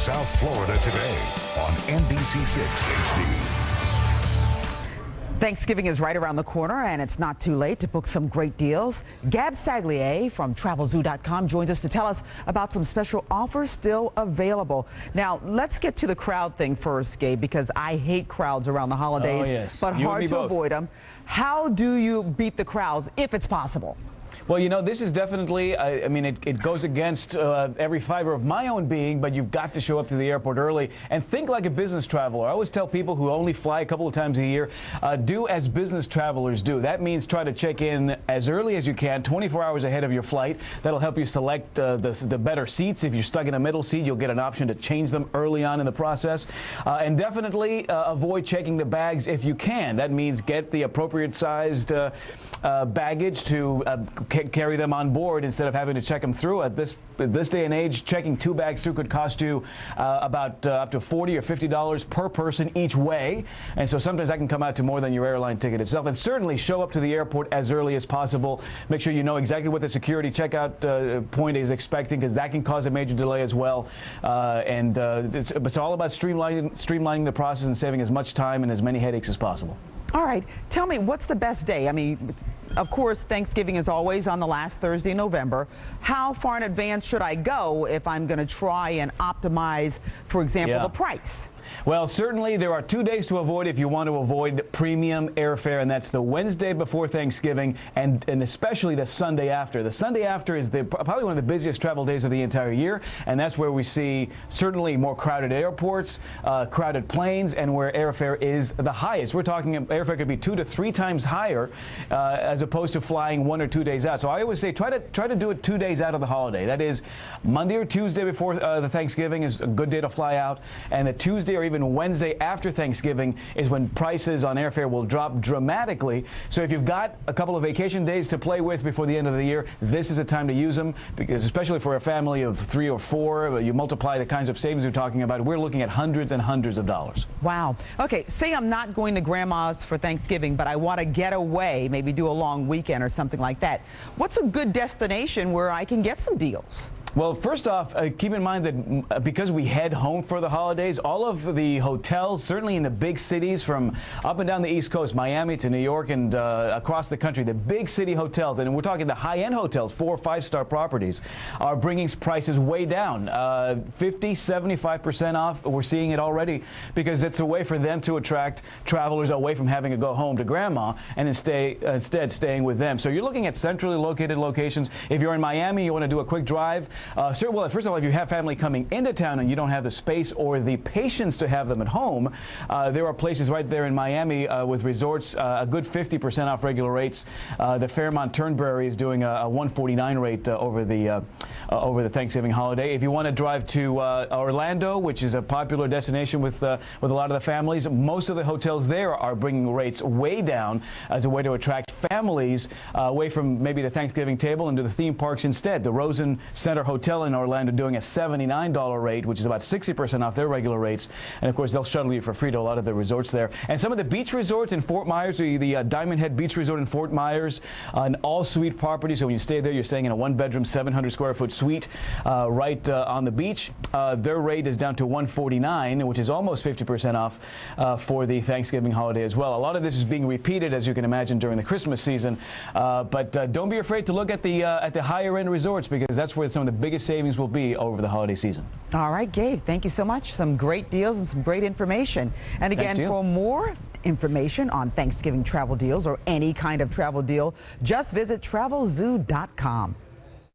South Florida today on NBC 6 HD. Thanksgiving is right around the corner, and it's not too late to book some great deals. Gab Saglier from Travelzoo.com joins us to tell us about some special offers still available. Now, let's get to the crowd thing first, Gabe, because I hate crowds around the holidays, oh, yes. but hard to avoid them. How do you beat the crowds if it's possible? Well, you know, this is definitely, I mean, it goes against every fiber of my own being, but you've got to show up to the airport early and think like a business traveler. I always tell people who only fly a couple of times a year, do as business travelers do. That means try to check in as early as you can, 24 hours ahead of your flight. That'll help you select the better seats. If you're stuck in a middle seat, you'll get an option to change them early on in the process. And definitely avoid checking the bags if you can. That means get the appropriate sized baggage to carry them on board instead of having to check them through. At this day and age, checking 2 bags through could cost you about up to $40 or $50 per person each way, and so sometimes that can come out to more than your airline ticket itself. And certainly show up to the airport as early as possible. Make sure you know exactly what the security checkout point is expecting, because that can cause a major delay as well. It's all about streamlining the process and saving as much time and as many headaches as possible. All right, tell me, what's the best day? I mean, of course, Thanksgiving is always on the last Thursday in November. How far in advance should I go if I'm going to try and optimize, for example, the price? Well, certainly there are 2 days to avoid if you want to avoid premium airfare, and that's the Wednesday before Thanksgiving and especially the Sunday after. The Sunday after is probably one of the busiest travel days of the entire year, and that's where we see certainly more crowded airports, crowded planes, and where airfare is the highest. We're talking airfare could be 2 to 3 times higher as opposed to flying 1 or 2 days out. So I always say try to do it 2 days out of the holiday. That is, Monday or Tuesday before the Thanksgiving is a good day to fly out, and the Tuesday or even Wednesday after Thanksgiving is when prices on airfare will drop dramatically. So if you've got a couple of vacation days to play with before the end of the year, this is a time to use them, because especially for a family of 3 or 4, you multiply the kinds of savings we're talking about, we're looking at hundreds and hundreds of dollars. Wow. Okay, say I'm not going to Grandma's for Thanksgiving, but I want to get away, maybe do a long weekend or something like that. What's a good destination where I can get some deals? Well, first off, keep in mind that because we head home for the holidays, all of the hotels, certainly in the big cities from up and down the East Coast, Miami to New York and across the country, the big city hotels, and we're talking the high-end hotels, 4- or 5-star properties, are bringing prices way down, 50, 75% off. We're seeing it already because it's a way for them to attract travelers away from having to go home to Grandma and instead staying with them. So you're looking at centrally located locations. If you're in Miami, you want to do a quick drive. Well, first of all, if you have family coming into town and you don't have the space or the patience to have them at home, there are places right there in Miami with resorts, a good 50% off regular rates. The Fairmont Turnberry is doing a $149 rate over the Thanksgiving holiday. If you want to drive to Orlando, which is a popular destination with a lot of the families, most of the hotels there are bringing rates way down as a way to attract families away from maybe the Thanksgiving table into the theme parks instead. The Rosen Center Hotel in Orlando doing a $79 rate, which is about 60% off their regular rates. And of course, they'll shuttle you for free to a lot of the resorts there. And some of the beach resorts in Fort Myers, the Diamond Head Beach Resort in Fort Myers, an all-suite property. So when you stay there, you're staying in a 1-bedroom, 700-square-foot suite right on the beach. Their rate is down to $149, which is almost 50% off for the Thanksgiving holiday as well. A lot of this is being repeated, as you can imagine, during the Christmas season. But don't be afraid to look at the higher-end resorts, because that's where some of the biggest savings will be over the holiday season. All right, Gabe, thank you so much. Some great deals and some great information. And again, for more information on Thanksgiving travel deals or any kind of travel deal, just visit Travelzoo.com.